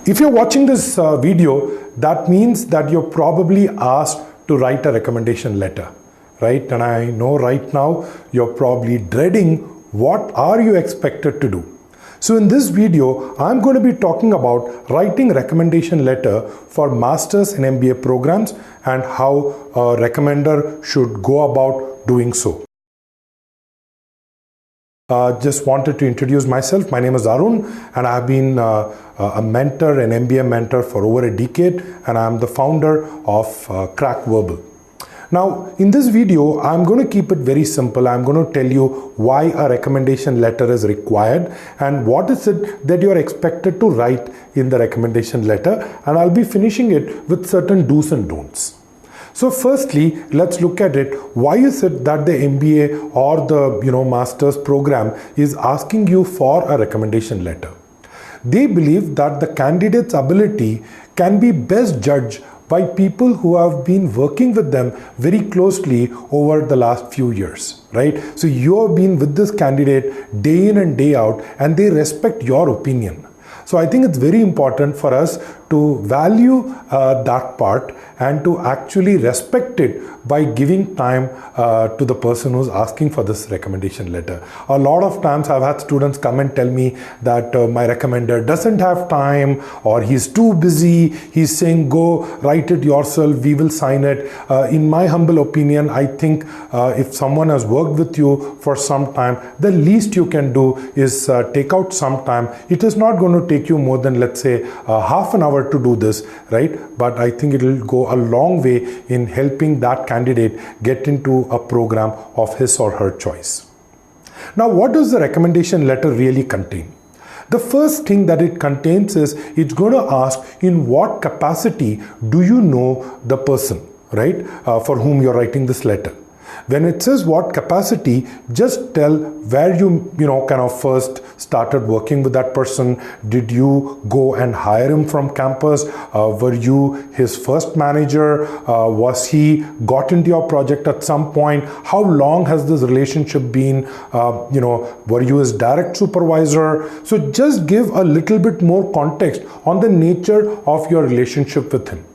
If you're watching this video, that means that you're probably asked to write a recommendation letter, right? And I know right now you're probably dreading what are you expected to do. So in this video, I'm going to be talking about writing recommendation letter for Masters and MBA programs and how a recommender should go about doing so. Just wanted to introduce myself. My name is Arun and I've been a mentor, an MBA mentor for over a decade, and I'm the founder of CrackVerbal. Now, in this video, I'm going to keep it very simple. I'm going to tell you why a recommendation letter is required and what is it that you're expected to write in the recommendation letter, and I'll be finishing it with certain do's and don'ts. So firstly, let's look at it. Why is it that the MBA or the master's program is asking you for a recommendation letter? They believe that the candidate's ability can be best judged by people who have been working with them very closely over the last few years, right? So you have been with this candidate day in and day out, and they respect your opinion. So I think it's very important for us to value that part and to actually respect it by giving time to the person who's asking for this recommendation letter. A lot of times I've had students come and tell me that my recommender doesn't have time, or he's too busy, he's saying go write it yourself, we will sign it. In my humble opinion, I think if someone has worked with you for some time, the least you can do is take out some time. It is not going to take you more than, let's say, half an hour to do this, right? But I think it will go a long way in helping that candidate get into a program of his or her choice. Now, what does the recommendation letter really contain? The first thing that it contains is it's going to ask in what capacity do you know the person, right, for whom you're writing this letter. When it says what capacity, just tell where you kind of first started working with that person. Did you go and hire him from campus? Were you his first manager? Was he got into your project at some point? How long has this relationship been? Were you his direct supervisor? So just give a little bit more context on the nature of your relationship with him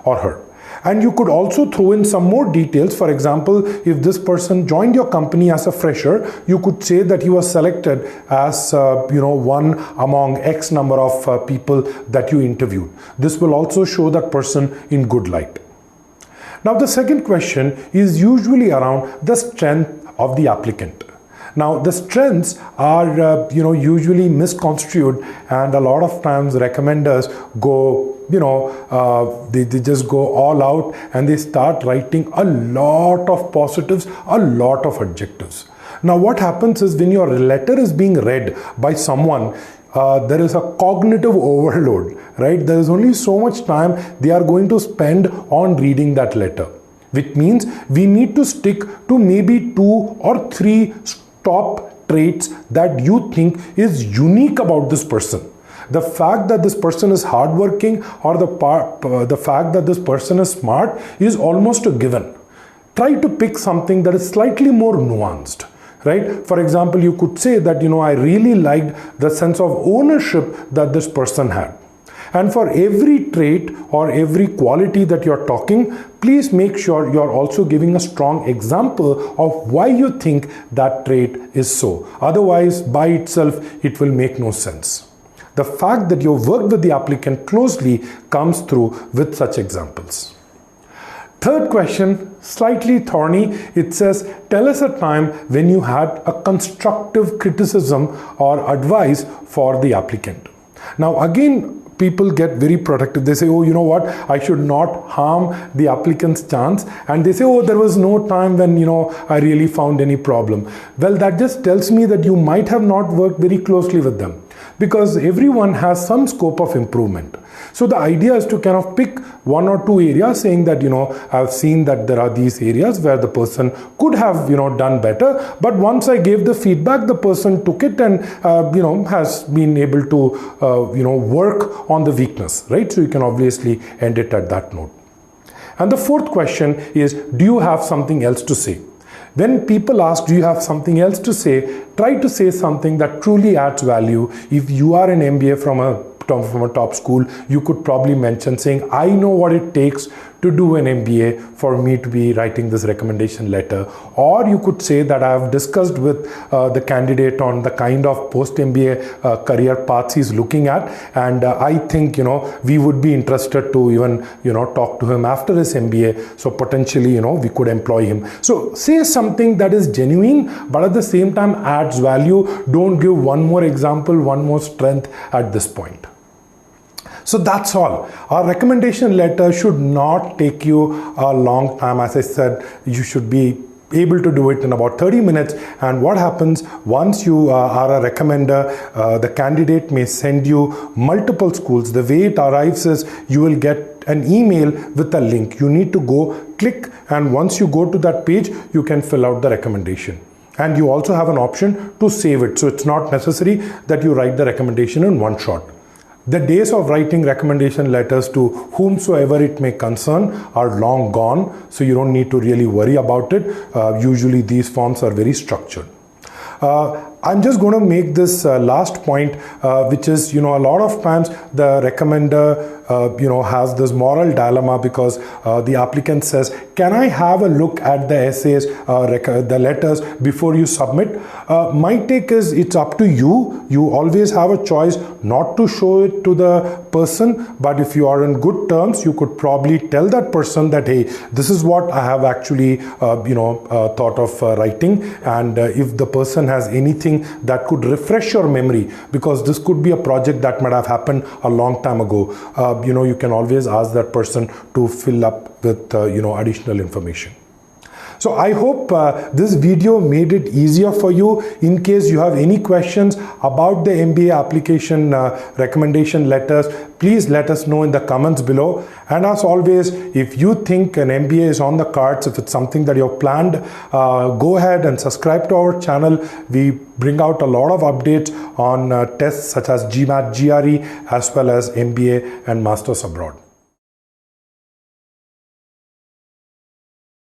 or her. And you could also throw in some more details. For example, if this person joined your company as a fresher, you could say that he was selected as one among X number of people that you interviewed. This will also show that person in good light. Now, the second question is usually around the strength of the applicant. Now, the strengths are usually misconstrued, and a lot of times recommenders go they just go all out and they start writing a lot of positives, a lot of adjectives. Now, what happens is when your letter is being read by someone, there is a cognitive overload, right? There is only so much time they are going to spend on reading that letter, which means we need to stick to maybe 2 or 3 top traits that you think is unique about this person. The fact that this person is hardworking or the fact that this person is smart is almost a given. Try to pick something that is slightly more nuanced, right? For example, you could say that, I really liked the sense of ownership that this person had. And for every trait or every quality that you're talking, please make sure you're also giving a strong example of why you think that trait is so. Otherwise, by itself, it will make no sense. The fact that you worked with the applicant closely comes through with such examples. Third question, slightly thorny. It says, tell us a time when you had a constructive criticism or advice for the applicant. Now, again, people get very protective. They say, oh, you know what, I should not harm the applicant's chance. And they say, oh, there was no time when, I really found any problem. Well, that just tells me that you might have not worked very closely with them, because everyone has some scope of improvement. So the idea is to kind of pick 1 or 2 areas, saying that, I've seen that there are these areas where the person could have, done better. But once I gave the feedback, the person took it and, has been able to, work on the weakness, right? So you can obviously end it at that note. And the fourth question is, do you have something else to say? When people ask, do you have something else to say? Try to say something that truly adds value. If you are an MBA from a from a top school, you could probably mention saying, I know what it takes to do an MBA for me to be writing this recommendation letter. Or you could say that I have discussed with the candidate on the kind of post-MBA career paths he's looking at, and I think we would be interested to even talk to him after his MBA, so potentially we could employ him. So say something that is genuine but at the same time adds value. Don't give one more example, one more strength at this point. So that's all. Our recommendation letter should not take you a long time. As I said, you should be able to do it in about 30 minutes. And what happens once you are a recommender, the candidate may send you multiple schools. The way it arrives is you will get an email with a link. You need to go click, and once you go to that page, you can fill out the recommendation. And you also have an option to save it. So it's not necessary that you write the recommendation in one shot. The days of writing recommendation letters to whomsoever it may concern are long gone, so you don't need to really worry about it. Usually these forms are very structured. I'm just going to make this last point, which is, a lot of times the recommender, has this moral dilemma because the applicant says, can I have a look at the essays, the letters before you submit? My take is it's up to you. You always have a choice not to show it to the person, but if you are in good terms, you could probably tell that person that, hey, this is what I have actually, thought of writing. And if the person has anything that could refresh your memory, because this could be a project that might have happened a long time ago, you can always ask that person to fill up with additional information. So I hope this video made it easier for you. In case you have any questions about the MBA application recommendation letters, please let us know in the comments below. And as always, if you think an MBA is on the cards, if it's something that you've planned, go ahead and subscribe to our channel. We bring out a lot of updates on tests such as GMAT, GRE, as well as MBA and Masters Abroad.